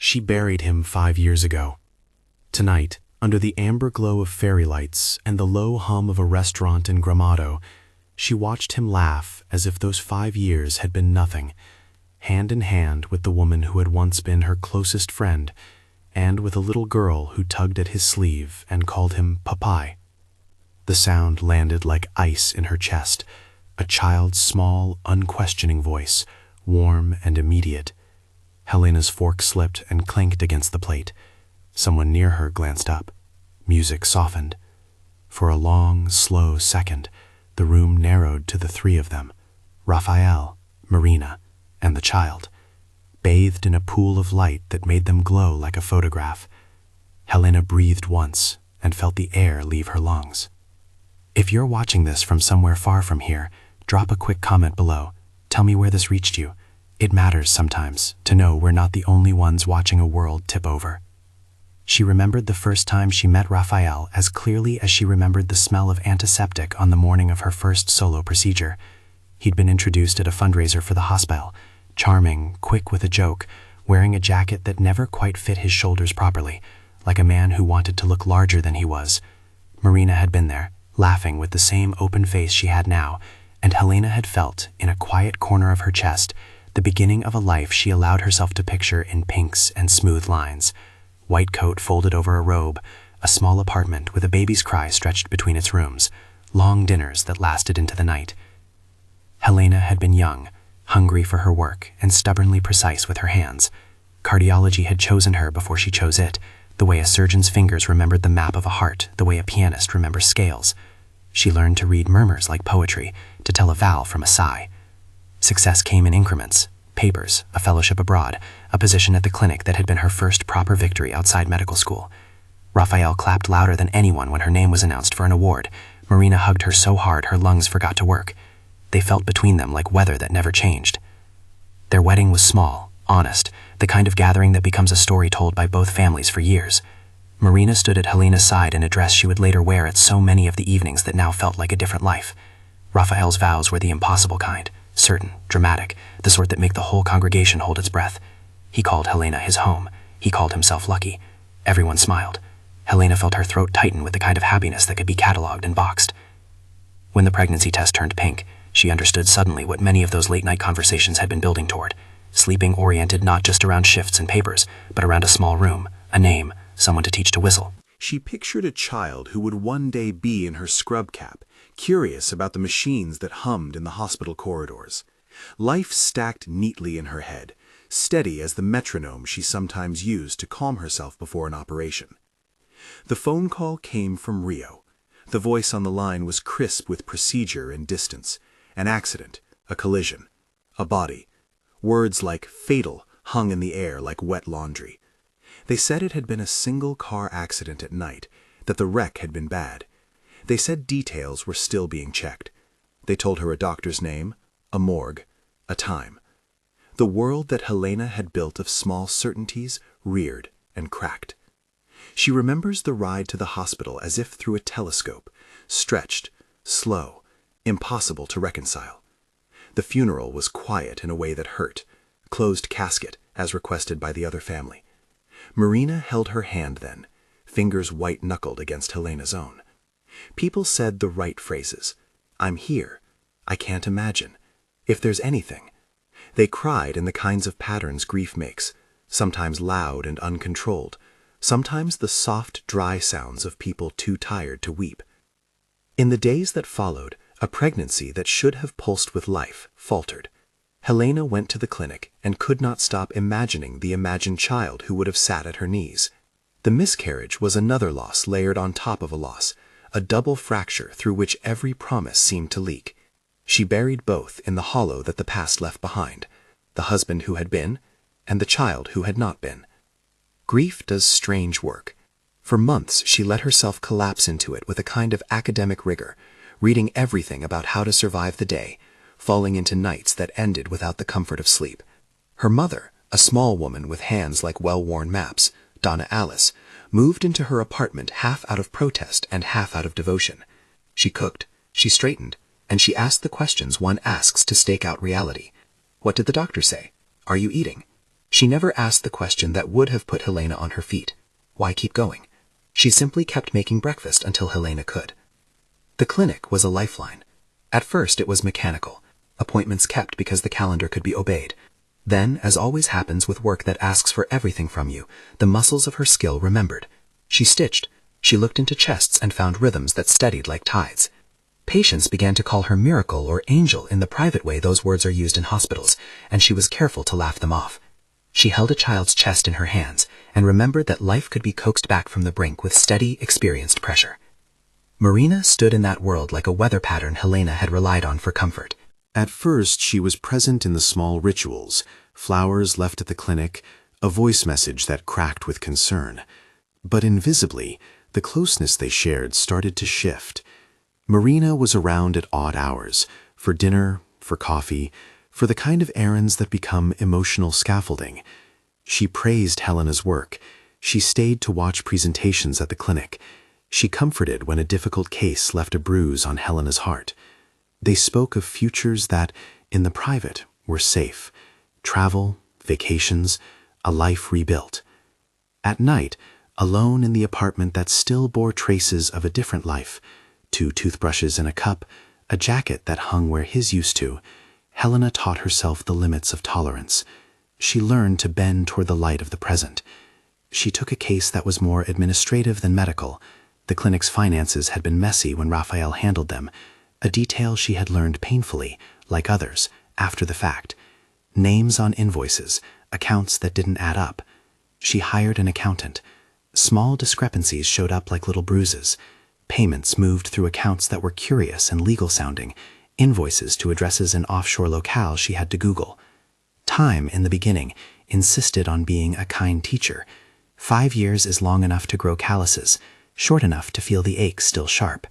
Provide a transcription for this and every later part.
She buried him 5 years ago. Tonight, under the amber glow of fairy lights and the low hum of a restaurant in Gramado, she watched him laugh as if those 5 years had been nothing, hand in hand with the woman who had once been her closest friend, and with a little girl who tugged at his sleeve and called him papai. The sound landed like ice in her chest, a child's small, unquestioning voice, warm and immediate. Helena's fork slipped and clanked against the plate. Someone near her glanced up. Music softened. For a long, slow second, the room narrowed to the three of them, Rafael, Marina, and the child, bathed in a pool of light that made them glow like a photograph. Helena breathed once and felt the air leave her lungs. If you're watching this from somewhere far from here, drop a quick comment below. Tell me where this reached you. It matters sometimes to know we're not the only ones watching a world tip over. She remembered the first time she met Rafael as clearly as she remembered the smell of antiseptic on the morning of her first solo procedure. He'd been introduced at a fundraiser for the hospital, charming, quick with a joke, wearing a jacket that never quite fit his shoulders properly, like a man who wanted to look larger than he was. Marina had been there, laughing with the same open face she had now, and Helena had felt, in a quiet corner of her chest, the beginning of a life she allowed herself to picture in pinks and smooth lines. White coat folded over a robe, a small apartment with a baby's cry stretched between its rooms, long dinners that lasted into the night. Helena had been young, hungry for her work, and stubbornly precise with her hands. Cardiology had chosen her before she chose it, the way a surgeon's fingers remembered the map of a heart, the way a pianist remembers scales. She learned to read murmurs like poetry, to tell a vowel from a sigh. Success came in increments: papers, a fellowship abroad, a position at the clinic that had been her first proper victory outside medical school. Rafael clapped louder than anyone when her name was announced for an award. Marina hugged her so hard her lungs forgot to work. They felt between them like weather that never changed. Their wedding was small, honest, the kind of gathering that becomes a story told by both families for years. Marina stood at Helena's side in a dress she would later wear at so many of the evenings that now felt like a different life. Rafael's vows were the impossible kind, certain, dramatic, the sort that make the whole congregation hold its breath. He called Helena his home. He called himself lucky. Everyone smiled. Helena felt her throat tighten with the kind of happiness that could be catalogued and boxed. When the pregnancy test turned pink, she understood suddenly what many of those late-night conversations had been building toward. Sleeping oriented not just around shifts and papers, but around a small room, a name, someone to teach to whistle. She pictured a child who would one day be in her scrub cap, curious about the machines that hummed in the hospital corridors. Life stacked neatly in her head, steady as the metronome she sometimes used to calm herself before an operation. The phone call came from Rio. The voice on the line was crisp with procedure and distance. An accident, a collision, a body. Words like fatal hung in the air like wet laundry. They said it had been a single-car accident at night, that the wreck had been bad. They said details were still being checked. They told her a doctor's name, a morgue, a time. The world that Helena had built of small certainties reared and cracked. She remembers the ride to the hospital as if through a telescope, stretched, slow, impossible to reconcile. The funeral was quiet in a way that hurt, closed casket as requested by the other family. Marina held her hand then, fingers white-knuckled against Helena's own. People said the right phrases. I'm here. I can't imagine. If there's anything. They cried in the kinds of patterns grief makes, sometimes loud and uncontrolled, sometimes the soft, dry sounds of people too tired to weep. In the days that followed, a pregnancy that should have pulsed with life faltered. Helena went to the clinic and could not stop imagining the imagined child who would have sat at her knees. The miscarriage was another loss layered on top of a loss, a double fracture through which every promise seemed to leak. She buried both in the hollow that the past left behind, the husband who had been, and the child who had not been. Grief does strange work. For months she let herself collapse into it with a kind of academic rigor, reading everything about how to survive the day, falling into nights that ended without the comfort of sleep. Her mother, a small woman with hands like well-worn maps, Donna Alice, moved into her apartment half out of protest and half out of devotion. She cooked, she straightened, and she asked the questions one asks to stake out reality. What did the doctor say? Are you eating? She never asked the question that would have put Helena on her feet. Why keep going? She simply kept making breakfast until Helena could. The clinic was a lifeline. At first it was mechanical, appointments kept because the calendar could be obeyed. Then, as always happens with work that asks for everything from you, the muscles of her skill remembered. She stitched. She looked into chests and found rhythms that steadied like tides. Patients began to call her miracle or angel in the private way those words are used in hospitals, and she was careful to laugh them off. She held a child's chest in her hands and remembered that life could be coaxed back from the brink with steady, experienced pressure. Marina stood in that world like a weather pattern Helena had relied on for comfort. At first, she was present in the small rituals, flowers left at the clinic, a voice message that cracked with concern. But invisibly, the closeness they shared started to shift. Marina was around at odd hours, for dinner, for coffee, for the kind of errands that become emotional scaffolding. She praised Helena's work. She stayed to watch presentations at the clinic. She comforted when a difficult case left a bruise on Helena's heart. They spoke of futures that, in the private, were safe. Travel, vacations, a life rebuilt. At night, alone in the apartment that still bore traces of a different life, 2 toothbrushes in a cup, a jacket that hung where his used to, Helena taught herself the limits of tolerance. She learned to bend toward the light of the present. She took a case that was more administrative than medical. The clinic's finances had been messy when Rafael handled them, a detail she had learned painfully, like others, after the fact. Names on invoices, accounts that didn't add up. She hired an accountant. Small discrepancies showed up like little bruises. Payments moved through accounts that were curious and legal-sounding, invoices to addresses in offshore locales she had to Google. Time, in the beginning, insisted on being a kind teacher. 5 years is long enough to grow calluses, short enough to feel the ache still sharp.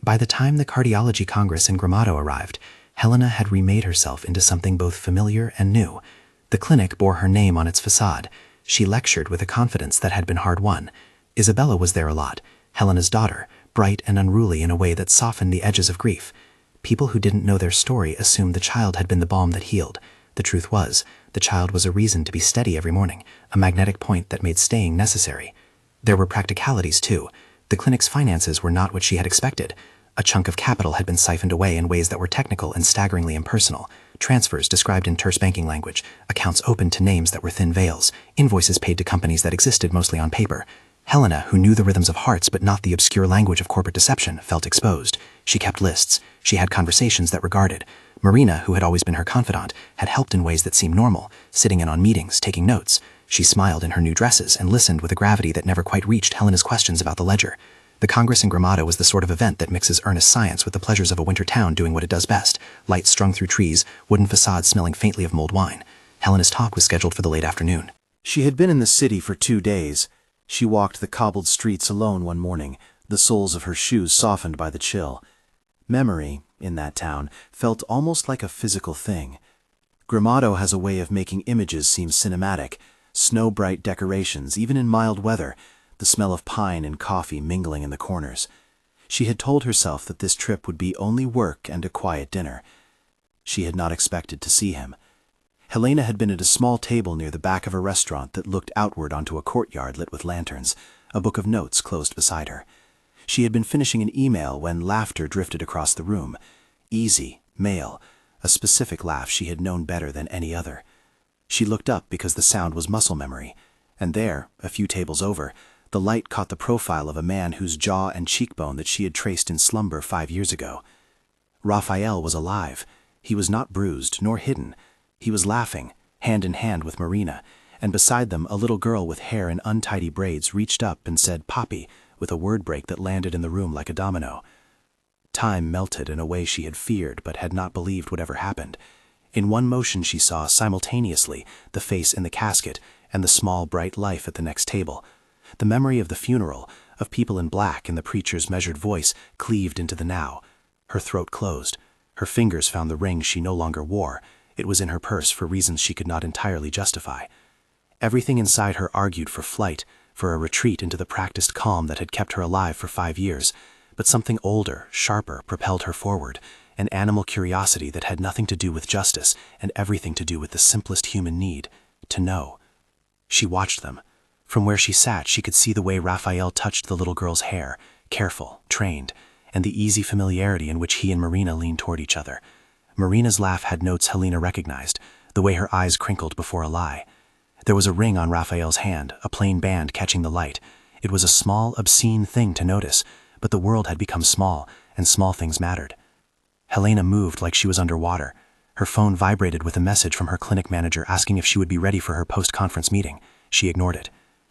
By the time the Cardiology Congress in Gramado arrived, Helena had remade herself into something both familiar and new. The clinic bore her name on its facade. She lectured with a confidence that had been hard-won. Isabella was there a lot, Helena's daughter, bright and unruly in a way that softened the edges of grief. People who didn't know their story assumed the child had been the balm that healed. The truth was, the child was a reason to be steady every morning, a magnetic point that made staying necessary. There were practicalities, too. The clinic's finances were not what she had expected. A chunk of capital had been siphoned away in ways that were technical and staggeringly impersonal. Transfers described in terse banking language, accounts opened to names that were thin veils, invoices paid to companies that existed mostly on paper. Helena, who knew the rhythms of hearts but not the obscure language of corporate deception, felt exposed. She kept lists. She had conversations that regarded. Marina, who had always been her confidant, had helped in ways that seemed normal, sitting in on meetings, taking notes. She smiled in her new dresses and listened with a gravity that never quite reached Helena's questions about the ledger. The Congress in Gramado was the sort of event that mixes earnest science with the pleasures of a winter town doing what it does best, lights strung through trees, wooden facades smelling faintly of mulled wine. Helena's talk was scheduled for the late afternoon. She had been in the city for 2 days. She walked the cobbled streets alone one morning, the soles of her shoes softened by the chill. Memory, in that town, felt almost like a physical thing. Gramado has a way of making images seem cinematic, snow-bright decorations, even in mild weather, the smell of pine and coffee mingling in the corners. She had told herself that this trip would be only work and a quiet dinner. She had not expected to see him. Helena had been at a small table near the back of a restaurant that looked outward onto a courtyard lit with lanterns, a book of notes closed beside her. She had been finishing an email when laughter drifted across the room. Easy, male, a specific laugh she had known better than any other. She looked up because the sound was muscle memory, and there, a few tables over, the light caught the profile of a man whose jaw and cheekbone that she had traced in slumber 5 years ago. Rafael was alive. He was not bruised nor hidden. He was laughing, hand in hand with Marina, and beside them a little girl with hair in untidy braids reached up and said "Papi," with a word break that landed in the room like a domino. Time melted in a way she had feared but had not believed would ever happen. In one motion she saw, simultaneously, the face in the casket and the small, bright life at the next table. The memory of the funeral, of people in black and the preacher's measured voice, cleaved into the now. Her throat closed. Her fingers found the ring she no longer wore. It was in her purse for reasons she could not entirely justify. Everything inside her argued for flight, for a retreat into the practiced calm that had kept her alive for 5 years. But something older, sharper, propelled her forward, an animal curiosity that had nothing to do with justice and everything to do with the simplest human need, to know. She watched them. From where she sat, she could see the way Rafael touched the little girl's hair, careful, trained, and the easy familiarity in which he and Marina leaned toward each other. Marina's laugh had notes Helena recognized, the way her eyes crinkled before a lie. There was a ring on Rafael's hand, a plain band catching the light. It was a small, obscene thing to notice, but the world had become small, and small things mattered. Helena moved like she was underwater. Her phone vibrated with a message from her clinic manager asking if she would be ready for her post-conference meeting. She ignored it.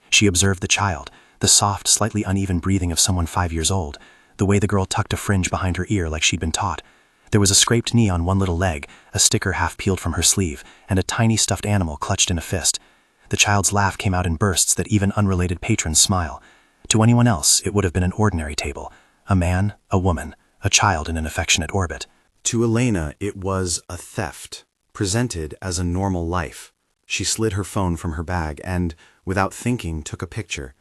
She observed the child, the soft, slightly uneven breathing of someone 5 years old, the way the girl tucked a fringe behind her ear like she'd been taught. There was a scraped knee on one little leg, a sticker half peeled from her sleeve, and a tiny stuffed animal clutched in a fist. The child's laugh came out in bursts that even unrelated patrons smile. To anyone else, it would have been an ordinary table. A man, a woman, a child in an affectionate orbit. To Helena, it was a theft, presented as a normal life. She slid her phone from her bag and, without thinking, took a picture.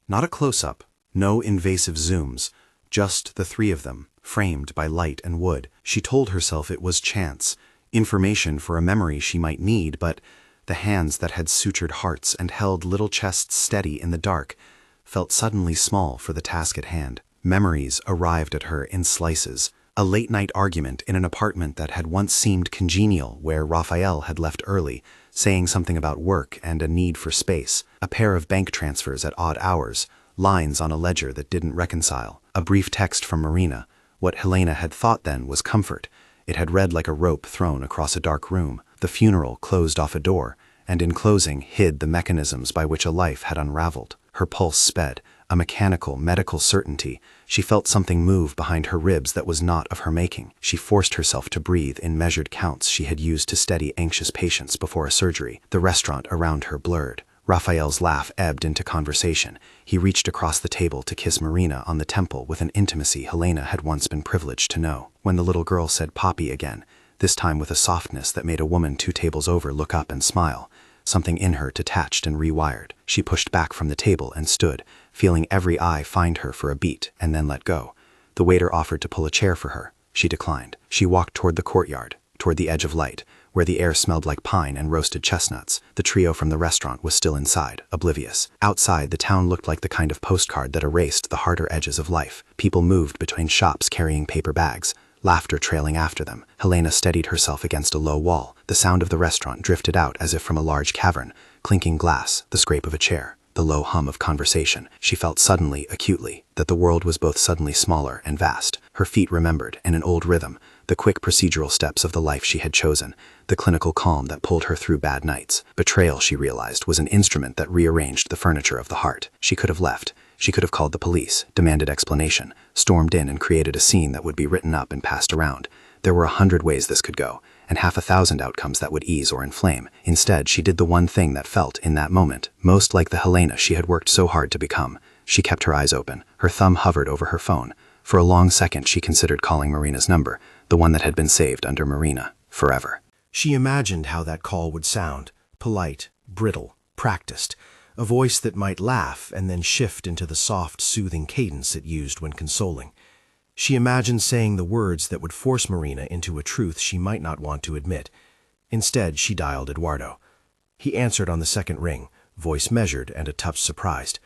Not a close-up, no invasive zooms, just the three of them, framed by light and wood. She told herself it was chance, information for a memory she might need, but the hands that had sutured hearts and held little chests steady in the dark felt suddenly small for the task at hand. Memories arrived at her in slices. A late-night argument in an apartment that had once seemed congenial where Rafael had left early, saying something about work and a need for space, a pair of bank transfers at odd hours, lines on a ledger that didn't reconcile, a brief text from Marina. What Helena had thought then was comfort. It had read like a rope thrown across a dark room. The funeral closed off a door, and in closing hid the mechanisms by which a life had unraveled. Her pulse sped, a mechanical, medical certainty. She felt something move behind her ribs that was not of her making. She forced herself to breathe in measured counts she had used to steady anxious patients before a surgery. The restaurant around her blurred. Rafael's laugh ebbed into conversation. He reached across the table to kiss Marina on the temple with an intimacy Helena had once been privileged to know. When the little girl said papi again, this time with a softness that made a woman 2 tables over look up and smile, something in her detached and rewired. She pushed back from the table and stood, feeling every eye find her for a beat and then let go. The waiter offered to pull a chair for her. She declined. She walked toward the courtyard, toward the edge of light, where the air smelled like pine and roasted chestnuts. The trio from the restaurant was still inside, oblivious. Outside, the town looked like the kind of postcard that erased the harder edges of life. People moved between shops carrying paper bags, laughter trailing after them. Helena steadied herself against a low wall. The sound of the restaurant drifted out as if from a large cavern, clinking glass, the scrape of a chair, the low hum of conversation. She felt suddenly, acutely, that the world was both suddenly smaller and vast. Her feet remembered, in an old rhythm, the quick procedural steps of the life she had chosen, the clinical calm that pulled her through bad nights. Betrayal, she realized, was an instrument that rearranged the furniture of the heart. She could have left. She could have called the police, demanded explanation, stormed in and created a scene that would be written up and passed around. There were 100 ways this could go, and 1,000 outcomes that would ease or inflame. Instead, she did the one thing that felt, in that moment, most like the Helena she had worked so hard to become. She kept her eyes open. Her thumb hovered over her phone. For a long second, she considered calling Marina's number, the one that had been saved under Marina, forever. She imagined how that call would sound, polite, brittle, practiced, a voice that might laugh and then shift into the soft, soothing cadence it used when consoling. She imagined saying the words that would force Marina into a truth she might not want to admit. Instead, she dialed Eduardo. He answered on the second ring, voice measured and a touch surprised.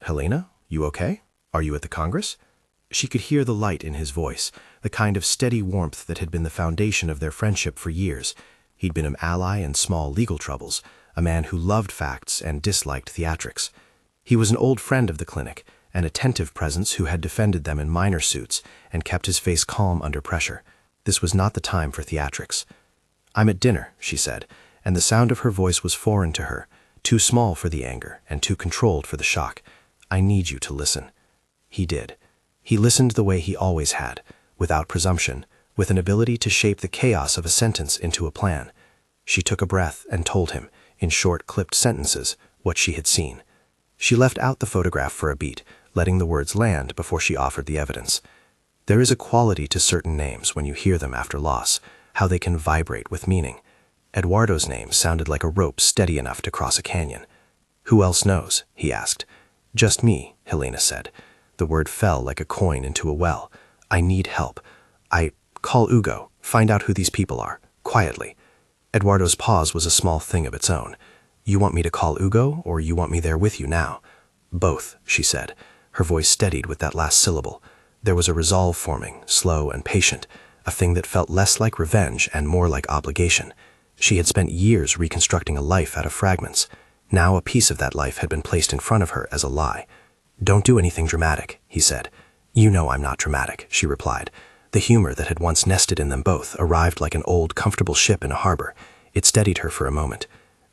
"Helena, you okay? Are you at the Congress?" She could hear the light in his voice, the kind of steady warmth that had been the foundation of their friendship for years. He'd been an ally in small legal troubles, a man who loved facts and disliked theatrics. He was an old friend of the clinic, an attentive presence who had defended them in minor suits and kept his face calm under pressure. This was not the time for theatrics. "I'm at dinner," she said, and the sound of her voice was foreign to her, too small for the anger and too controlled for the shock. "I need you to listen." He did. He listened the way he always had, without presumption, with an ability to shape the chaos of a sentence into a plan. She took a breath and told him, in short, clipped sentences, what she had seen. She left out the photograph for a beat, letting the words land before she offered the evidence. There is a quality to certain names when you hear them after loss, how they can vibrate with meaning. Eduardo's name sounded like a rope steady enough to cross a canyon. "Who else knows?" he asked. "Just me," Helena said. The word fell like a coin into a well. "I need help. Call Ugo. Find out who these people are. Quietly." Eduardo's pause was a small thing of its own. You want me to call Ugo, or you want me there with you now? Both, she said. Her voice steadied with that last syllable. There was a resolve forming, slow and patient, a thing that felt less like revenge and more like obligation. She had spent years reconstructing a life out of fragments. Now a piece of that life had been placed in front of her as a lie. Don't do anything dramatic, he said. You know I'm not dramatic, she replied. The humor that had once nested in them both arrived like an old, comfortable ship in a harbor. It steadied her for a moment.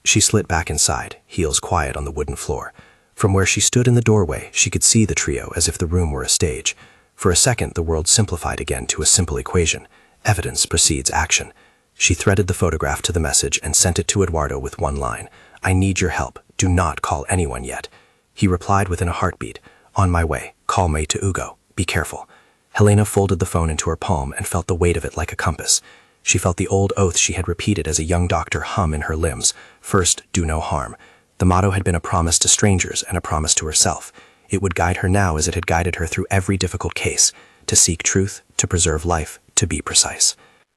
She slid back inside, heels quiet on the wooden floor. From where she stood in the doorway, she could see the trio as if the room were a stage. For a second, the world simplified again to a simple equation. Evidence precedes action. She threaded the photograph to the message and sent it to Eduardo with one line. I need your help. Do not call anyone yet. He replied within a heartbeat. On my way. Call me to Ugo. Be careful. Helena folded the phone into her palm and felt the weight of it like a compass. She felt the old oath she had repeated as a young doctor hum in her limbs. First, do no harm. The motto had been a promise to strangers and a promise to herself. It would guide her now as it had guided her through every difficult case. To seek truth, to preserve life, to be precise.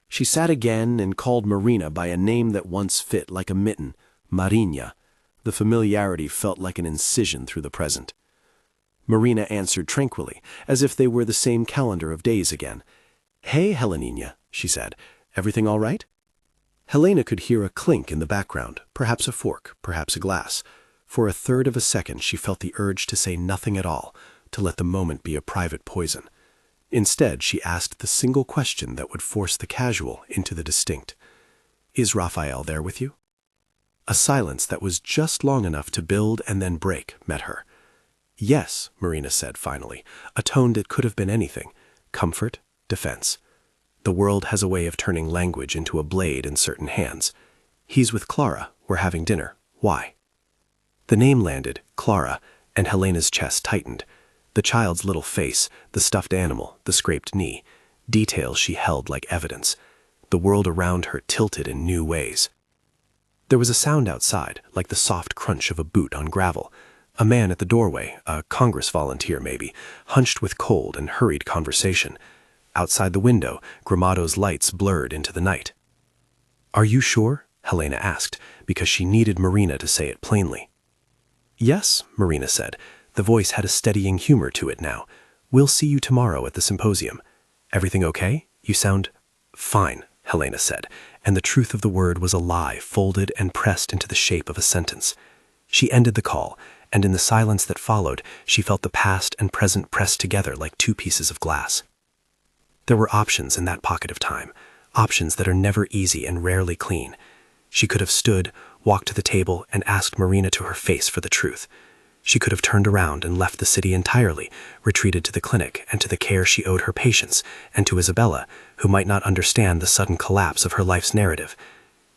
She sat again and called Marina by a name that once fit like a mitten. Marina. The familiarity felt like an incision through the present. Marina answered tranquilly, as if they were the same calendar of days again. Hey, Helena, she said. Everything all right? Helena could hear a clink in the background, perhaps a fork, perhaps a glass. For a third of a second she felt the urge to say nothing at all, to let the moment be a private poison. Instead, she asked the single question that would force the casual into the distinct. Is Rafael there with you? A silence that was just long enough to build and then break met her. Yes, Marina said finally, a tone that could have been anything. Comfort, defense. The world has a way of turning language into a blade in certain hands. He's with Clara. We're having dinner. Why? The name landed, Clara, and Helena's chest tightened. The child's little face, the stuffed animal, the scraped knee, details she held like evidence. The world around her tilted in new ways. There was a sound outside, like the soft crunch of a boot on gravel. A man at the doorway, a Congress volunteer maybe, hunched with cold and hurried conversation. Outside the window, Gramado's lights blurred into the night. Are you sure? Helena asked, because she needed Marina to say it plainly. Yes, Marina said. The voice had a steadying humor to it now. We'll see you tomorrow at the symposium. Everything okay? You sound fine, Helena said, and the truth of the word was a lie folded and pressed into the shape of a sentence. She ended the call, and in the silence that followed, she felt the past and present pressed together like two pieces of glass. There were options in that pocket of time, options that are never easy and rarely clean. She could have stood, walked to the table, and asked Marina to her face for the truth. She could have turned around and left the city entirely, retreated to the clinic and to the care she owed her patients, and to Isabella, who might not understand the sudden collapse of her life's narrative.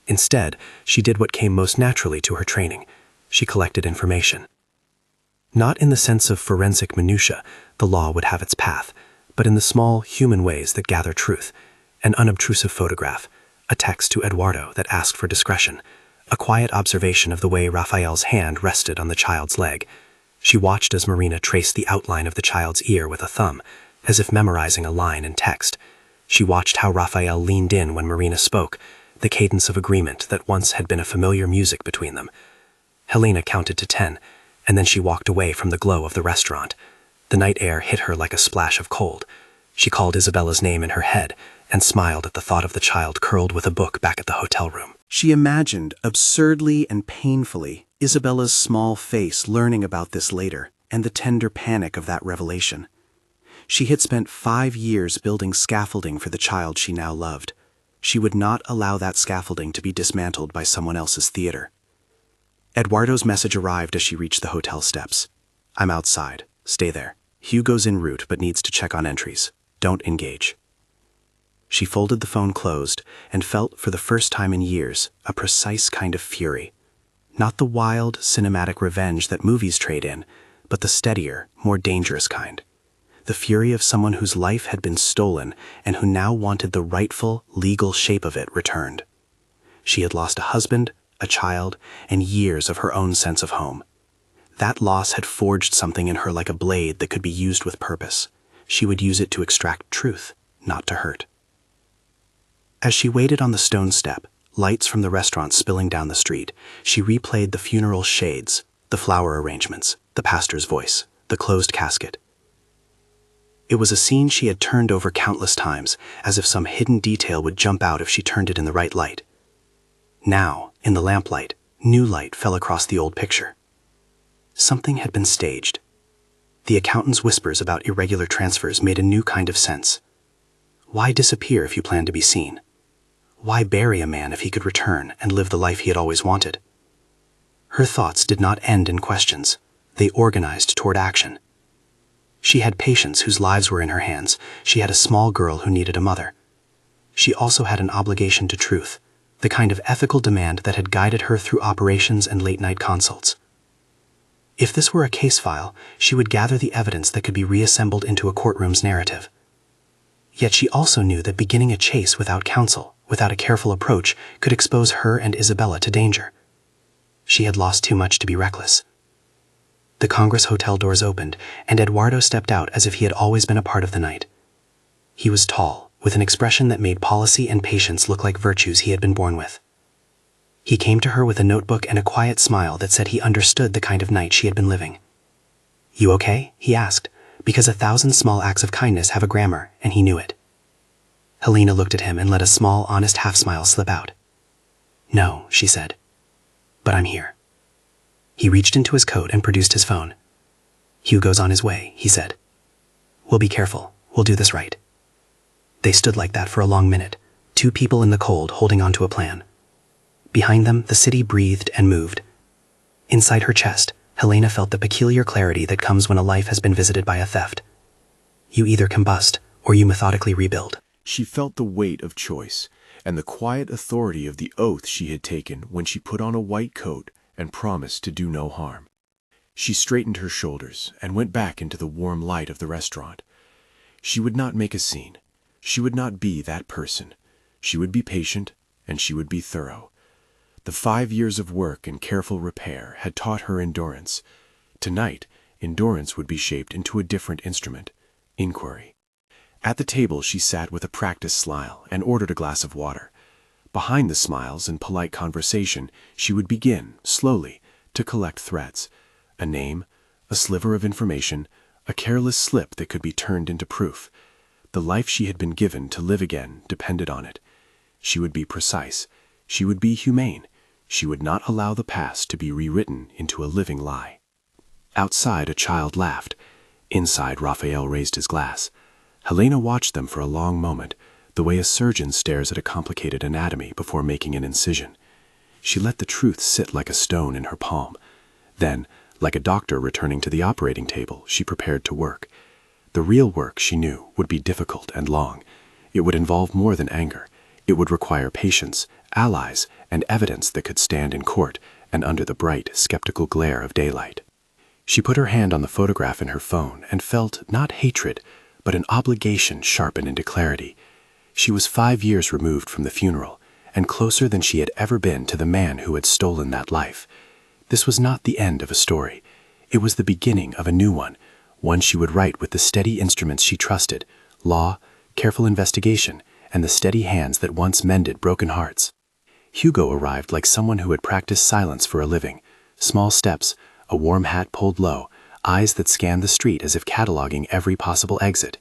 Instead, she did what came most naturally to her training. She collected information. Not in the sense of forensic minutiae, the law would have its path, but in the small, human ways that gather truth. An unobtrusive photograph, a text to Eduardo that asked for discretion, a quiet observation of the way Rafael's hand rested on the child's leg. She watched as Marina traced the outline of the child's ear with a thumb, as if memorizing a line in text. She watched how Rafael leaned in when Marina spoke, the cadence of agreement that once had been a familiar music between them. Helena counted to 10, and then she walked away from the glow of the restaurant. The night air hit her like a splash of cold. She called Isabella's name in her head and smiled at the thought of the child curled with a book back at the hotel room. She imagined, absurdly and painfully, Isabella's small face learning about this later, and the tender panic of that revelation. She had spent 5 years building scaffolding for the child she now loved. She would not allow that scaffolding to be dismantled by someone else's theater. Eduardo's message arrived as she reached the hotel steps. I'm outside. Stay there. Hugo's en route but needs to check on entries. Don't engage. She folded the phone closed and felt, for the first time in years, a precise kind of fury. Not the wild, cinematic revenge that movies trade in, but the steadier, more dangerous kind. The fury of someone whose life had been stolen and who now wanted the rightful, legal shape of it returned. She had lost a husband, a child, and years of her own sense of home. That loss had forged something in her like a blade that could be used with purpose. She would use it to extract truth, not to hurt. As she waited on the stone step, lights from the restaurant spilling down the street. She replayed the funeral shades, the flower arrangements, the pastor's voice, the closed casket. It was a scene she had turned over countless times, as if some hidden detail would jump out if she turned it in the right light. Now, in the lamplight, new light fell across the old picture. Something had been staged. The accountant's whispers about irregular transfers made a new kind of sense. Why disappear if you plan to be seen? Why bury a man if he could return and live the life he had always wanted? Her thoughts did not end in questions. They organized toward action. She had patients whose lives were in her hands. She had a small girl who needed a mother. She also had an obligation to truth, the kind of ethical demand that had guided her through operations and late-night consults. If this were a case file, she would gather the evidence that could be reassembled into a courtroom's narrative. Yet she also knew that beginning a chase without counsel, without a careful approach, could expose her and Isabella to danger. She had lost too much to be reckless. The Congress Hotel doors opened, and Eduardo stepped out as if he had always been a part of the night. He was tall, with an expression that made policy and patience look like virtues he had been born with. He came to her with a notebook and a quiet smile that said he understood the kind of night she had been living. "You okay?" he asked, because 1,000 small acts of kindness have a grammar, and he knew it. Helena looked at him and let a small, honest half-smile slip out. "No," she said, "but I'm here." He reached into his coat and produced his phone. "Hugo's on his way," he said. "We'll be careful. We'll do this right." They stood like that for a long minute, two people in the cold holding onto a plan. Behind them, the city breathed and moved. Inside her chest, Helena felt the peculiar clarity that comes when a life has been visited by a theft. You either combust, or you methodically rebuild. She felt the weight of choice and the quiet authority of the oath she had taken when she put on a white coat and promised to do no harm. She straightened her shoulders and went back into the warm light of the restaurant. She would not make a scene. She would not be that person. She would be patient, and she would be thorough. The 5 years of work and careful repair had taught her endurance. Tonight, endurance would be shaped into a different instrument, inquiry. At the table she sat with a practiced smile and ordered a glass of water. Behind the smiles and polite conversation, she would begin, slowly, to collect threads. A name, a sliver of information, a careless slip that could be turned into proof. The life she had been given to live again depended on it. She would be precise. She would be humane. She would not allow the past to be rewritten into a living lie. Outside, a child laughed. Inside, Rafael raised his glass. Helena watched them for a long moment, the way a surgeon stares at a complicated anatomy before making an incision. She let the truth sit like a stone in her palm. Then, like a doctor returning to the operating table, she prepared to work. The real work, she knew, would be difficult and long. It would involve more than anger. It would require patience, allies, and evidence that could stand in court and under the bright, skeptical glare of daylight. She put her hand on the photograph in her phone and felt not hatred, but an obligation sharpened into clarity. She was 5 years removed from the funeral, and closer than she had ever been to the man who had stolen that life. This was not the end of a story. It was the beginning of a new one she would write with the steady instruments she trusted, law, careful investigation, and the steady hands that once mended broken hearts. Hugo arrived like someone who had practiced silence for a living. Small steps, a warm hat pulled low, eyes that scanned the street as if cataloging every possible exit.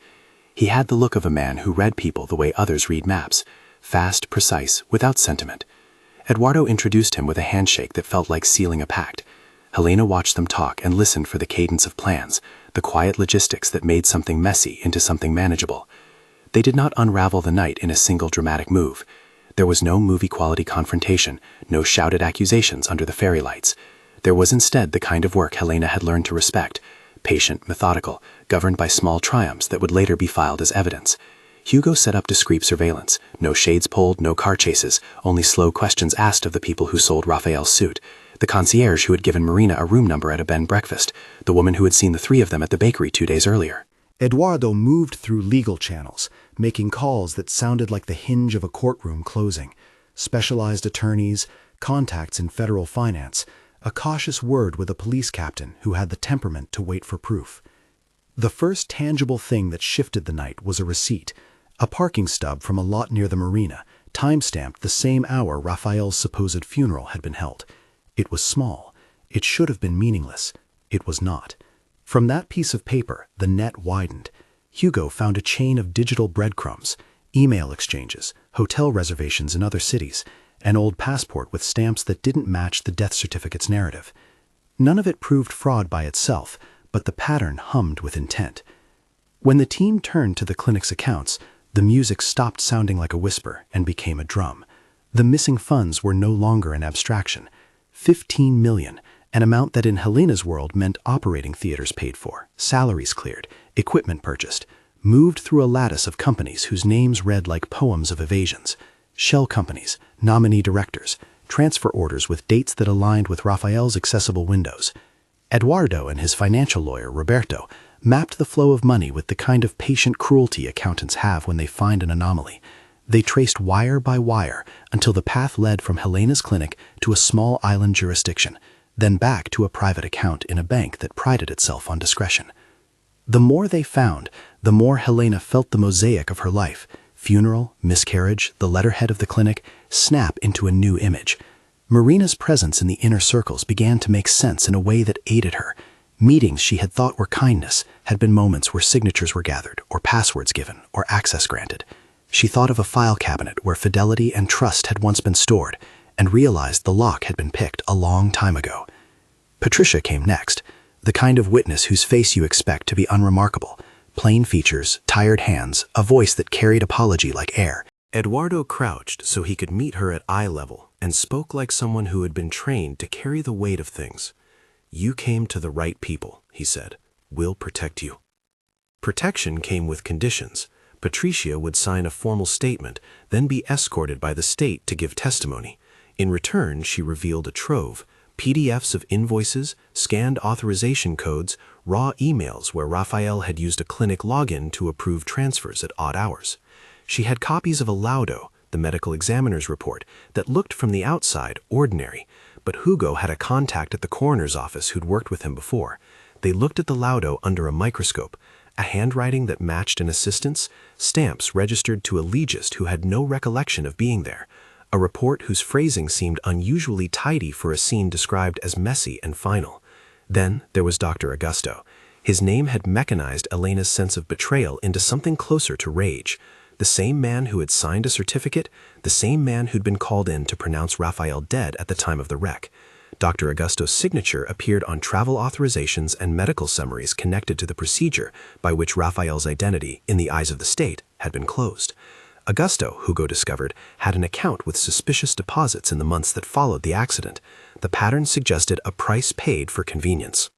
He had the look of a man who read people the way others read maps, fast, precise, without sentiment. Eduardo introduced him with a handshake that felt like sealing a pact. Helena watched them talk and listened for the cadence of plans, the quiet logistics that made something messy into something manageable. They did not unravel the night in a single dramatic move. There was no movie-quality confrontation, no shouted accusations under the fairy lights. There was instead the kind of work Helena had learned to respect, patient, methodical, governed by small triumphs that would later be filed as evidence. Hugo set up discreet surveillance, no shades pulled, no car chases, only slow questions asked of the people who sold Rafael's suit. The concierge who had given Marina a room number at a bed and breakfast, the woman who had seen the 3 of them at the bakery 2 days earlier. Eduardo moved through legal channels, making calls that sounded like the hinge of a courtroom closing. Specialized attorneys, contacts in federal finance, a cautious word with a police captain who had the temperament to wait for proof. The first tangible thing that shifted the night was a receipt, a parking stub from a lot near the Marina, time-stamped the same hour Rafael's supposed funeral had been held. It was small. It should have been meaningless. It was not. From that piece of paper, the net widened. Hugo found a chain of digital breadcrumbs, email exchanges, hotel reservations in other cities, an old passport with stamps that didn't match the death certificate's narrative. None of it proved fraud by itself, but the pattern hummed with intent. When the team turned to the clinic's accounts, the music stopped sounding like a whisper and became a drum. The missing funds were no longer an abstraction. 15 million, an amount that in Helena's world meant operating theaters paid for, salaries cleared, equipment purchased, moved through a lattice of companies whose names read like poems of evasions. Shell companies, nominee directors, transfer orders with dates that aligned with Rafael's accessible windows. Eduardo and his financial lawyer, Roberto, mapped the flow of money with the kind of patient cruelty accountants have when they find an anomaly. They traced wire by wire until the path led from Helena's clinic to a small island jurisdiction, then back to a private account in a bank that prided itself on discretion. The more they found, the more Helena felt the mosaic of her life, funeral, miscarriage, the letterhead of the clinic, snap into a new image. Marina's presence in the inner circles began to make sense in a way that aided her. Meetings she had thought were kindness had been moments where signatures were gathered, or passwords given, or access granted. She thought of a file cabinet where fidelity and trust had once been stored, and realized the lock had been picked a long time ago. Patricia came next, the kind of witness whose face you expect to be unremarkable. Plain features, tired hands, a voice that carried apology like air. Eduardo crouched so he could meet her at eye level and spoke like someone who had been trained to carry the weight of things. "You came to the right people," he said. "We'll protect you." Protection came with conditions. Patricia would sign a formal statement, then be escorted by the state to give testimony. In return, she revealed a trove, PDFs of invoices, scanned authorization codes, raw emails where Rafael had used a clinic login to approve transfers at odd hours. She had copies of a laudo, the medical examiner's report, that looked from the outside ordinary, but Hugo had a contact at the coroner's office who'd worked with him before. They looked at the laudo under a microscope, a handwriting that matched an assistant's, stamps registered to a legist who had no recollection of being there, a report whose phrasing seemed unusually tidy for a scene described as messy and final. Then there was Dr. Augusto. His name had mechanized Helena's sense of betrayal into something closer to rage. The same man who had signed a certificate, the same man who'd been called in to pronounce Rafael dead at the time of the wreck. Dr. Augusto's signature appeared on travel authorizations and medical summaries connected to the procedure by which Rafael's identity, in the eyes of the state, had been closed. Augusto, Hugo discovered, had an account with suspicious deposits in the months that followed the accident. The pattern suggested a price paid for convenience.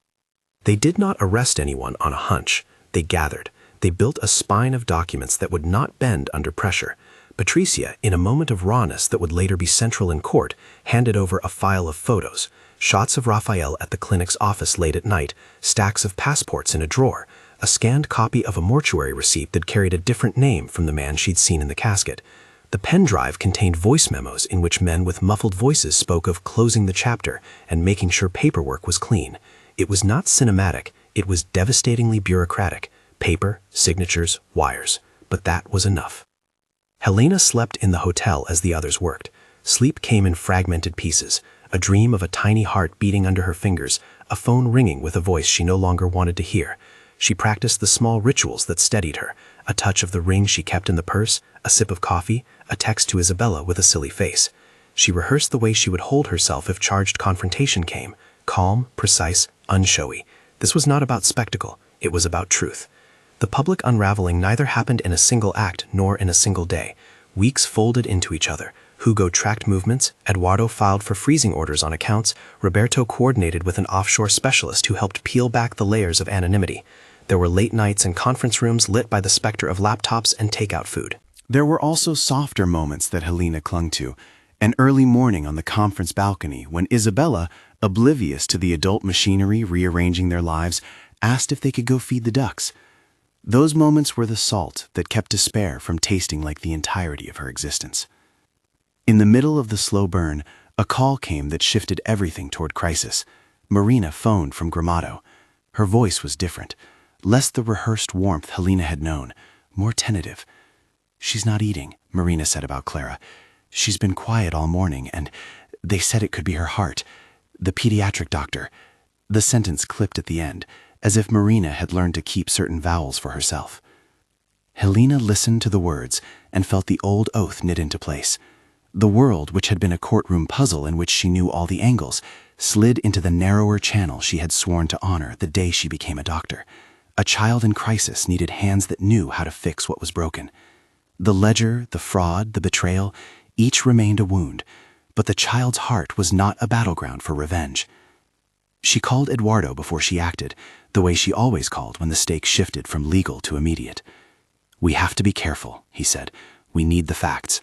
They did not arrest anyone on a hunch. They gathered. They built a spine of documents that would not bend under pressure. Patricia, in a moment of rawness that would later be central in court, handed over a file of photos, shots of Rafael at the clinic's office late at night, stacks of passports in a drawer, a scanned copy of a mortuary receipt that carried a different name from the man she'd seen in the casket. The pen drive contained voice memos in which men with muffled voices spoke of closing the chapter and making sure paperwork was clean. It was not cinematic, it was devastatingly bureaucratic. Paper, signatures, wires. But that was enough. Helena slept in the hotel as the others worked. Sleep came in fragmented pieces, a dream of a tiny heart beating under her fingers, a phone ringing with a voice she no longer wanted to hear. She practiced the small rituals that steadied her, a touch of the ring she kept in the purse, a sip of coffee, a text to Isabella with a silly face. She rehearsed the way she would hold herself if charged confrontation came, calm, precise, unshowy. This was not about spectacle, it was about truth. The public unraveling neither happened in a single act nor in a single day. Weeks folded into each other. Hugo tracked movements, Eduardo filed for freezing orders on accounts, Roberto coordinated with an offshore specialist who helped peel back the layers of anonymity. There were late nights in conference rooms lit by the specter of laptops and takeout food. There were also softer moments that Helena clung to. An early morning on the conference balcony when Isabella, oblivious to the adult machinery rearranging their lives, asked if they could go feed the ducks. Those moments were the salt that kept despair from tasting like the entirety of her existence. In the middle of the slow burn, a call came that shifted everything toward crisis. Marina phoned from Gramado. Her voice was different, less the rehearsed warmth Helena had known, more tentative. "She's not eating," Marina said about Clara. She's been quiet all morning, and they said it could be her heart. The pediatric doctor. The sentence clipped at the end, as if Marina had learned to keep certain vowels for herself. Helena listened to the words and felt the old oath knit into place. The world, which had been a courtroom puzzle in which she knew all the angles, slid into the narrower channel she had sworn to honor the day she became a doctor. A child in crisis needed hands that knew how to fix what was broken. The ledger, the fraud, the betrayal, each remained a wound, but the child's heart was not a battleground for revenge. She called Eduardo before she acted, the way she always called when the stakes shifted from legal to immediate. "We have to be careful," he said. "We need the facts."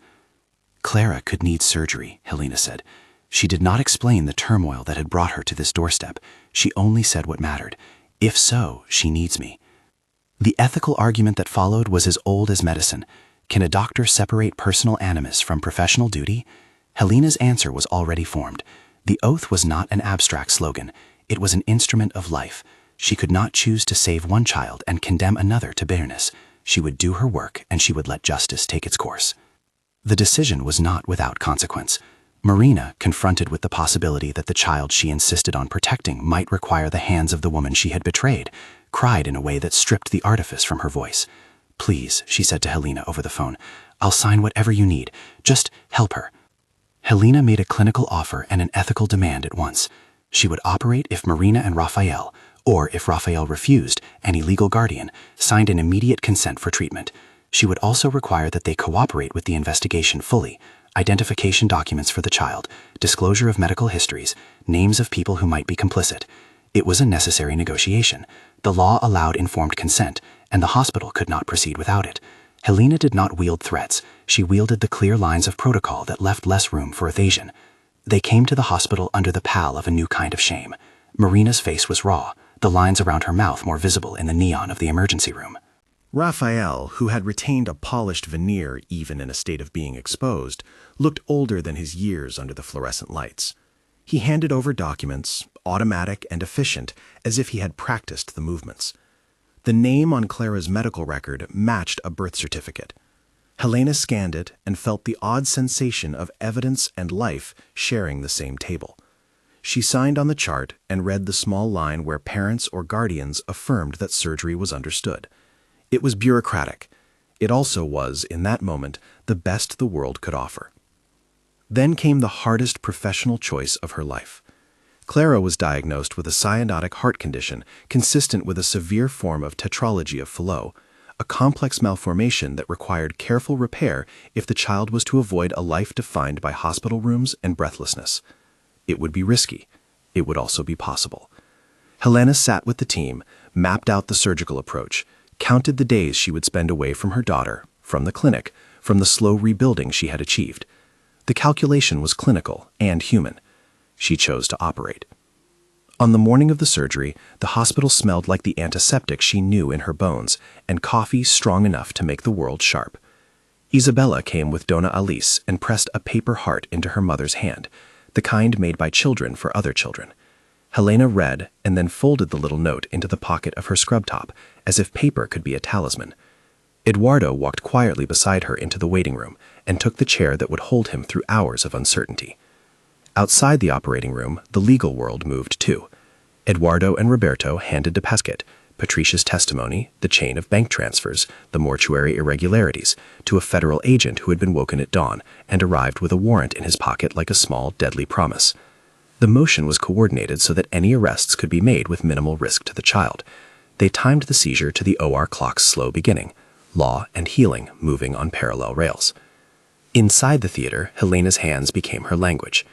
Clara could need surgery, Helena said. She did not explain the turmoil that had brought her to this doorstep. She only said what mattered. If so, she needs me. The ethical argument that followed was as old as medicine. Can a doctor separate personal animus from professional duty? Helena's answer was already formed. The oath was not an abstract slogan. It was an instrument of life. She could not choose to save one child and condemn another to bitterness. She would do her work, and she would let justice take its course. The decision was not without consequence. Marina, confronted with the possibility that the child she insisted on protecting might require the hands of the woman she had betrayed, cried in a way that stripped the artifice from her voice. "Please," she said to Helena over the phone, "I'll sign whatever you need. Just help her." Helena made a clinical offer and an ethical demand at once. She would operate if Marina and Rafael, or if Rafael refused, any legal guardian, signed an immediate consent for treatment. She would also require that they cooperate with the investigation fully, identification documents for the child, disclosure of medical histories, names of people who might be complicit. It was a necessary negotiation. The law allowed informed consent, and the hospital could not proceed without it. Helena did not wield threats. She wielded the clear lines of protocol that left less room for evasion. They came to the hospital under the pall of a new kind of shame. Marina's face was raw, the lines around her mouth more visible in the neon of the emergency room. Rafael, who had retained a polished veneer even in a state of being exposed, looked older than his years under the fluorescent lights. He handed over documents, automatic and efficient, as if he had practiced the movements. The name on Clara's medical record matched a birth certificate. Helena scanned it and felt the odd sensation of evidence and life sharing the same table. She signed on the chart and read the small line where parents or guardians affirmed that surgery was understood. It was bureaucratic. It also was, in that moment, the best the world could offer. Then came the hardest professional choice of her life. Clara was diagnosed with a cyanotic heart condition consistent with a severe form of tetralogy of Fallot, a complex malformation that required careful repair if the child was to avoid a life defined by hospital rooms and breathlessness. It would be risky. It would also be possible. Helena sat with the team, mapped out the surgical approach, counted the days she would spend away from her daughter, from the clinic, from the slow rebuilding she had achieved. The calculation was clinical and human. She chose to operate. On the morning of the surgery, the hospital smelled like the antiseptic she knew in her bones, and coffee strong enough to make the world sharp. Isabella came with Dona Alice and pressed a paper heart into her mother's hand, the kind made by children for other children. Helena read and then folded the little note into the pocket of her scrub top, as if paper could be a talisman. Eduardo walked quietly beside her into the waiting room and took the chair that would hold him through hours of uncertainty. Outside the operating room, the legal world moved too. Eduardo and Roberto handed to Pesquet Patricia's testimony, the chain of bank transfers, the mortuary irregularities, to a federal agent who had been woken at dawn and arrived with a warrant in his pocket like a small, deadly promise. The motion was coordinated so that any arrests could be made with minimal risk to the child. They timed the seizure to the OR clock's slow beginning, law and healing moving on parallel rails. Inside the theater, Helena's hands became her language.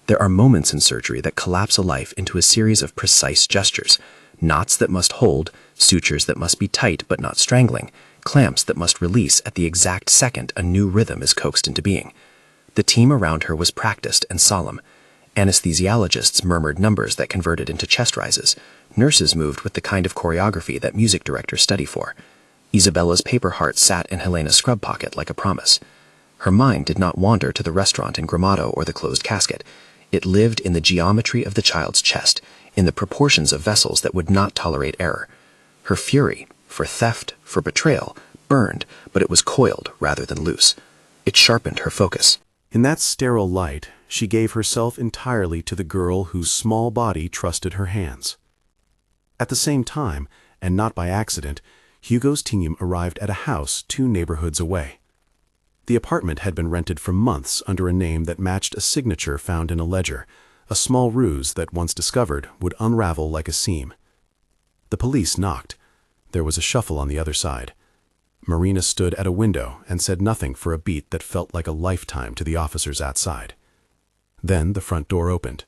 There are moments in surgery that collapse a life into a series of precise gestures, knots that must hold, sutures that must be tight but not strangling, clamps that must release at the exact second a new rhythm is coaxed into being. The team around her was practiced and solemn. Anesthesiologists murmured numbers that converted into chest rises. Nurses moved with the kind of choreography that music directors study for. Isabella's paper heart sat in Helena's scrub pocket like a promise. Her mind did not wander to the restaurant in Gramado or the closed casket. It lived in the geometry of the child's chest, in the proportions of vessels that would not tolerate error. Her fury, for theft, for betrayal, burned, but it was coiled rather than loose. It sharpened her focus. In that sterile light, she gave herself entirely to the girl whose small body trusted her hands. At the same time, and not by accident, Hugo's team arrived at a house 2 neighborhoods away. The apartment had been rented for months under a name that matched a signature found in a ledger, a small ruse that, once discovered, would unravel like a seam. The police knocked. There was a shuffle on the other side. Marina stood at a window and said nothing for a beat that felt like a lifetime to the officers outside. Then the front door opened.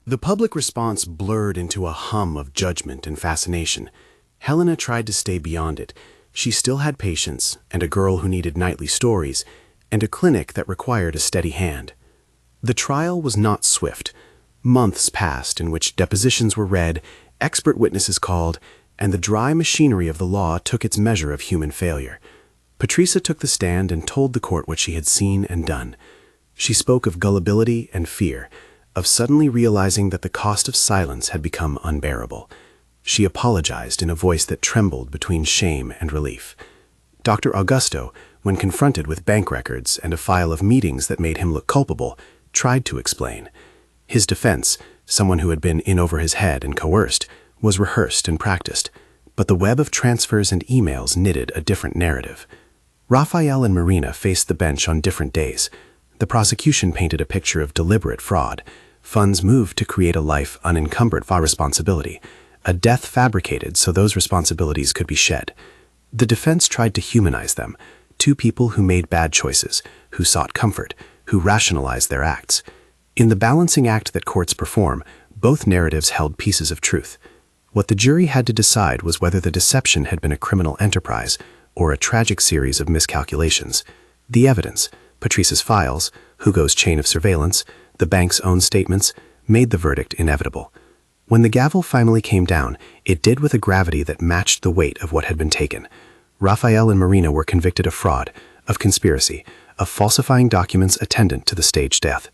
The public response blurred into a hum of judgment and fascination. Helena tried to stay beyond it. She still had patients, and a girl who needed nightly stories, and a clinic that required a steady hand. The trial was not swift. Months passed in which depositions were read, expert witnesses called, and the dry machinery of the law took its measure of human failure. Patricia took the stand and told the court what she had seen and done. She spoke of gullibility and fear, of suddenly realizing that the cost of silence had become unbearable. She apologized in a voice that trembled between shame and relief. Dr. Augusto, when confronted with bank records and a file of meetings that made him look culpable, tried to explain. His defense, someone who had been in over his head and coerced, was rehearsed and practiced, but the web of transfers and emails knitted a different narrative. Rafael and Marina faced the bench on different days. The prosecution painted a picture of deliberate fraud, funds moved to create a life unencumbered by responsibility, a death fabricated so those responsibilities could be shed. The defense tried to humanize them, 2 people who made bad choices, who sought comfort, who rationalized their acts. In the balancing act that courts perform, both narratives held pieces of truth. What the jury had to decide was whether the deception had been a criminal enterprise or a tragic series of miscalculations. The evidence, Patrice's files, Hugo's chain of surveillance, the bank's own statements, made the verdict inevitable. When the gavel finally came down, it did with a gravity that matched the weight of what had been taken. Rafael and Marina were convicted of fraud, of conspiracy, of falsifying documents attendant to the staged death.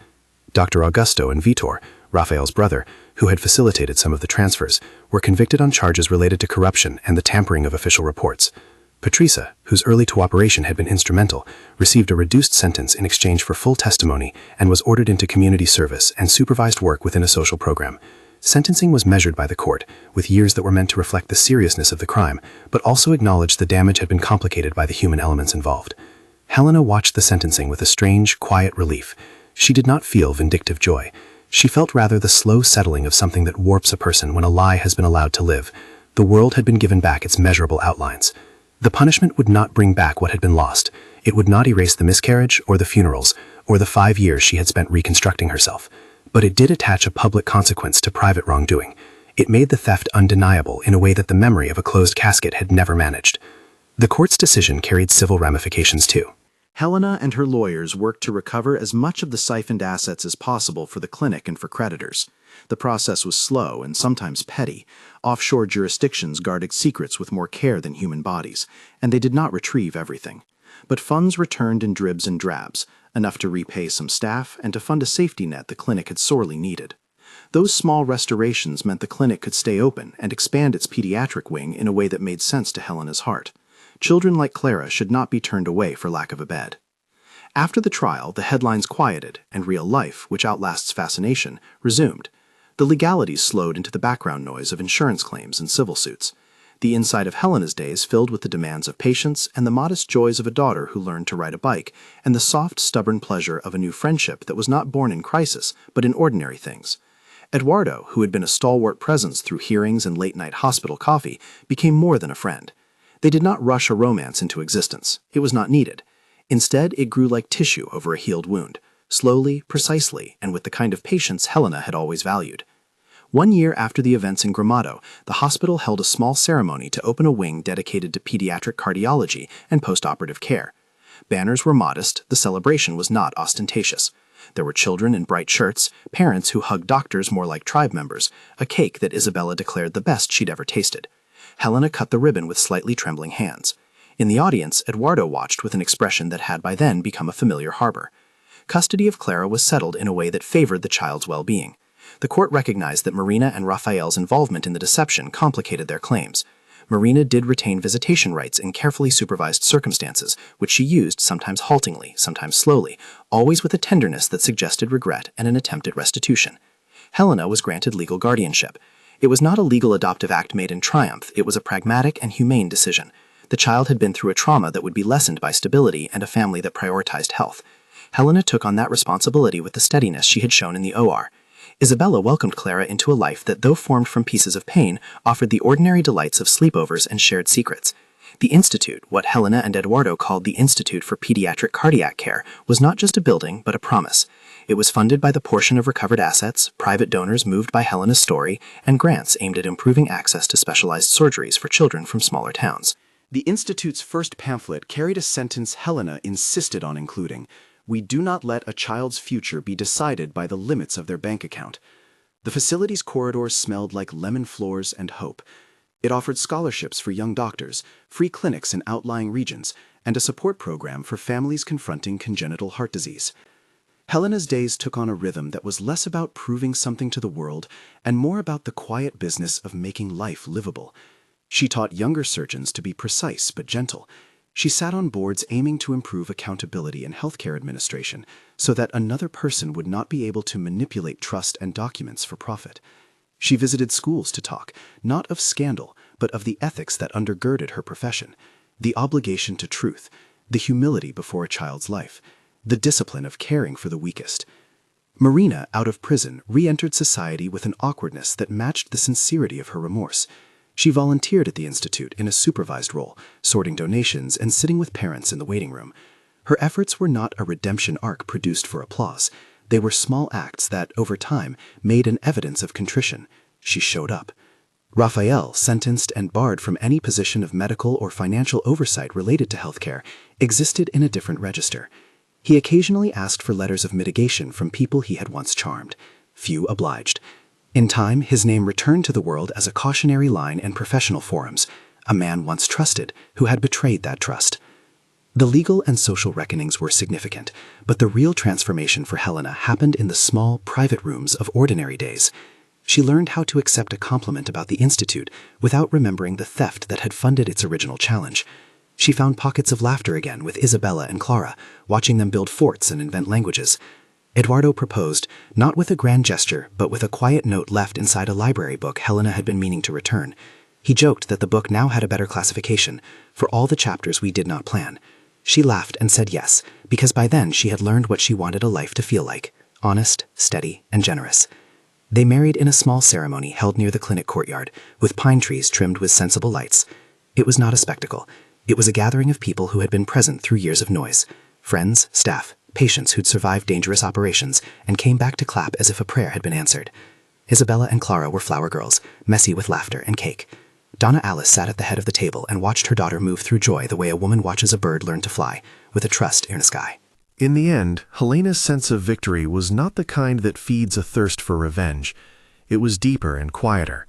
Dr. Augusto and Vitor, Rafael's brother, who had facilitated some of the transfers, were convicted on charges related to corruption and the tampering of official reports. Patricia, whose early cooperation had been instrumental, received a reduced sentence in exchange for full testimony and was ordered into community service and supervised work within a social program. Sentencing was measured by the court, with years that were meant to reflect the seriousness of the crime, but also acknowledged the damage had been complicated by the human elements involved. Helena watched the sentencing with a strange, quiet relief. She did not feel vindictive joy. She felt rather the slow settling of something that warps a person when a lie has been allowed to live. The world had been given back its measurable outlines. The punishment would not bring back what had been lost. It would not erase the miscarriage or the funerals, or the 5 years she had spent reconstructing herself. But it did attach a public consequence to private wrongdoing. It made the theft undeniable in a way that the memory of a closed casket had never managed. The court's decision carried civil ramifications too. Helena and her lawyers worked to recover as much of the siphoned assets as possible for the clinic and for creditors. The process was slow and sometimes petty. Offshore jurisdictions guarded secrets with more care than human bodies, and they did not retrieve everything. But funds returned in dribs and drabs, enough to repay some staff and to fund a safety net the clinic had sorely needed. Those small restorations meant the clinic could stay open and expand its pediatric wing in a way that made sense to Helena's heart. Children like Clara should not be turned away for lack of a bed. After the trial, the headlines quieted, and real life, which outlasts fascination, resumed. The legalities slowed into the background noise of insurance claims and civil suits. The inside of Helena's days filled with the demands of patience and the modest joys of a daughter who learned to ride a bike, and the soft, stubborn pleasure of a new friendship that was not born in crisis, but in ordinary things. Eduardo, who had been a stalwart presence through hearings and late-night hospital coffee, became more than a friend. They did not rush a romance into existence. It was not needed. Instead, it grew like tissue over a healed wound, slowly, precisely, and with the kind of patience Helena had always valued. 1 year after the events in Gramado, the hospital held a small ceremony to open a wing dedicated to pediatric cardiology and post-operative care. Banners were modest, the celebration was not ostentatious. There were children in bright shirts, parents who hugged doctors more like tribe members, a cake that Isabella declared the best she'd ever tasted. Helena cut the ribbon with slightly trembling hands. In the audience, Eduardo watched with an expression that had by then become a familiar harbor. Custody of Clara was settled in a way that favored the child's well-being. The court recognized that Marina and Rafael's involvement in the deception complicated their claims. Marina did retain visitation rights in carefully supervised circumstances, which she used sometimes haltingly, sometimes slowly, always with a tenderness that suggested regret and an attempt at restitution. Helena was granted legal guardianship. It was not a legal adoptive act made in triumph, it was a pragmatic and humane decision. The child had been through a trauma that would be lessened by stability and a family that prioritized health. Helena took on that responsibility with the steadiness she had shown in the OR. Isabella welcomed Clara into a life that, though formed from pieces of pain, offered the ordinary delights of sleepovers and shared secrets. The Institute, what Helena and Eduardo called the Institute for Pediatric Cardiac Care, was not just a building, but a promise. It was funded by the portion of recovered assets, private donors moved by Helena's story, and grants aimed at improving access to specialized surgeries for children from smaller towns. The Institute's first pamphlet carried a sentence Helena insisted on including: "We do not let a child's future be decided by the limits of their bank account." The facility's corridors smelled like lemon floors and hope. It offered scholarships for young doctors, free clinics in outlying regions, and a support program for families confronting congenital heart disease. Helena's days took on a rhythm that was less about proving something to the world and more about the quiet business of making life livable. She taught younger surgeons to be precise but gentle. She sat on boards aiming to improve accountability in healthcare administration so that another person would not be able to manipulate trust and documents for profit. She visited schools to talk, not of scandal, but of the ethics that undergirded her profession, the obligation to truth, the humility before a child's life, the discipline of caring for the weakest. Marina, out of prison, re-entered society with an awkwardness that matched the sincerity of her remorse. She volunteered at the Institute in a supervised role, sorting donations and sitting with parents in the waiting room. Her efforts were not a redemption arc produced for applause. They were small acts that, over time, made an evidence of contrition. She showed up. Rafael, sentenced and barred from any position of medical or financial oversight related to healthcare, existed in a different register. He occasionally asked for letters of mitigation from people he had once charmed. Few obliged. In time, his name returned to the world as a cautionary line in professional forums, a man once trusted who had betrayed that trust. The legal and social reckonings were significant, but the real transformation for Helena happened in the small, private rooms of ordinary days. She learned how to accept a compliment about the Institute without remembering the theft that had funded its original challenge. She found pockets of laughter again with Isabella and Clara, watching them build forts and invent languages. Eduardo proposed, not with a grand gesture, but with a quiet note left inside a library book Helena had been meaning to return. He joked that the book now had a better classification, for all the chapters we did not plan. She laughed and said yes, because by then she had learned what she wanted a life to feel like: honest, steady, and generous. They married in a small ceremony held near the clinic courtyard, with pine trees trimmed with sensible lights. It was not a spectacle. It was a gathering of people who had been present through years of noise: friends, staff, patients who'd survived dangerous operations and came back to clap as if a prayer had been answered. Isabella and Clara were flower girls, messy with laughter and cake. Donna Alice sat at the head of the table and watched her daughter move through joy the way a woman watches a bird learn to fly, with a trust in the sky. In the end, Helena's sense of victory was not the kind that feeds a thirst for revenge. It was deeper and quieter.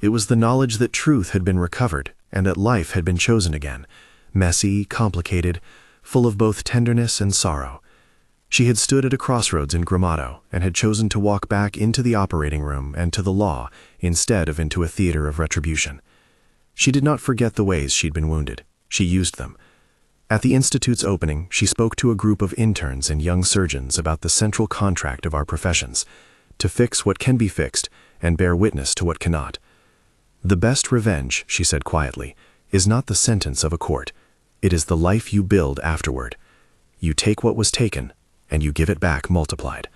It was the knowledge that truth had been recovered and that life had been chosen again, messy, complicated, full of both tenderness and sorrow. She had stood at a crossroads in Gramado and had chosen to walk back into the operating room and to the law instead of into a theater of retribution. She did not forget the ways she'd been wounded. She used them. At the Institute's opening, she spoke to a group of interns and young surgeons about the central contract of our professions, to fix what can be fixed and bear witness to what cannot. The best revenge, she said quietly, is not the sentence of a court. It is the life you build afterward. You take what was taken, and you give it back multiplied.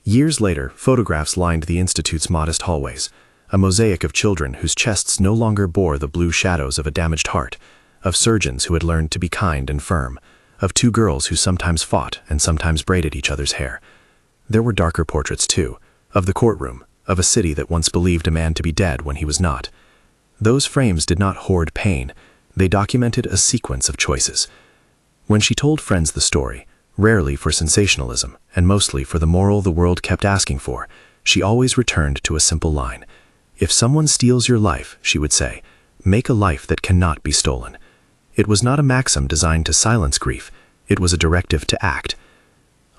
Years later, photographs lined the Institute's modest hallways, a mosaic of children whose chests no longer bore the blue shadows of a damaged heart, of surgeons who had learned to be kind and firm, of two girls who sometimes fought and sometimes braided each other's hair. There were darker portraits, too, of the courtroom, of a city that once believed a man to be dead when he was not. Those frames did not hoard pain. They documented a sequence of choices. When she told friends the story, rarely for sensationalism and mostly for the moral the world kept asking for, she always returned to a simple line. If someone steals your life, she would say, make a life that cannot be stolen. It was not a maxim designed to silence grief. It was a directive to act.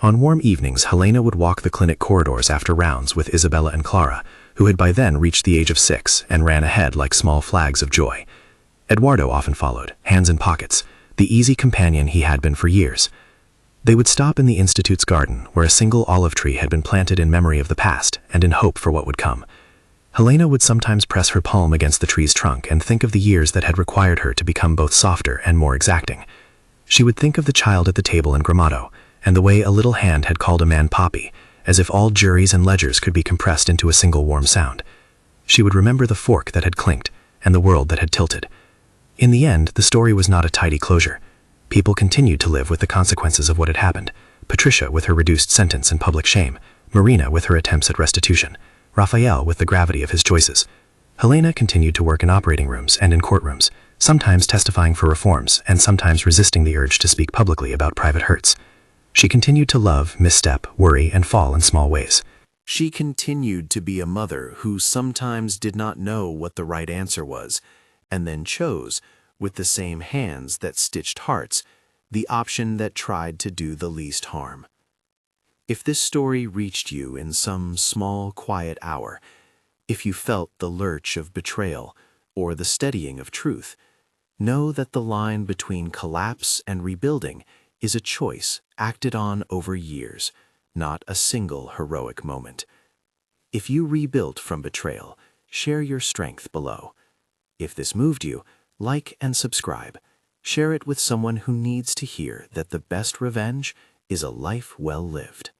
On warm evenings, Helena would walk the clinic corridors after rounds with Isabella and Clara, who had by then reached the age of 6 and ran ahead like small flags of joy. Eduardo often followed, hands in pockets, the easy companion he had been for years. They would stop in the Institute's garden, where a single olive tree had been planted in memory of the past and in hope for what would come. Helena would sometimes press her palm against the tree's trunk and think of the years that had required her to become both softer and more exacting. She would think of the child at the table in Gramato, and the way a little hand had called a man papi, as if all juries and ledgers could be compressed into a single warm sound. She would remember the fork that had clinked and the world that had tilted. In the end, the story was not a tidy closure. People continued to live with the consequences of what had happened. Patricia with her reduced sentence and public shame, Marina with her attempts at restitution, Rafael with the gravity of his choices. Helena continued to work in operating rooms and in courtrooms, sometimes testifying for reforms and sometimes resisting the urge to speak publicly about private hurts. She continued to love, misstep, worry, and fall in small ways. She continued to be a mother who sometimes did not know what the right answer was, and then chose, with the same hands that stitched hearts, the option that tried to do the least harm. If this story reached you in some small, quiet hour, if you felt the lurch of betrayal or the steadying of truth, know that the line between collapse and rebuilding is a choice acted on over years, not a single heroic moment. If you rebuilt from betrayal, share your strength below. If this moved you, like and subscribe. Share it with someone who needs to hear that the best revenge is a life well lived.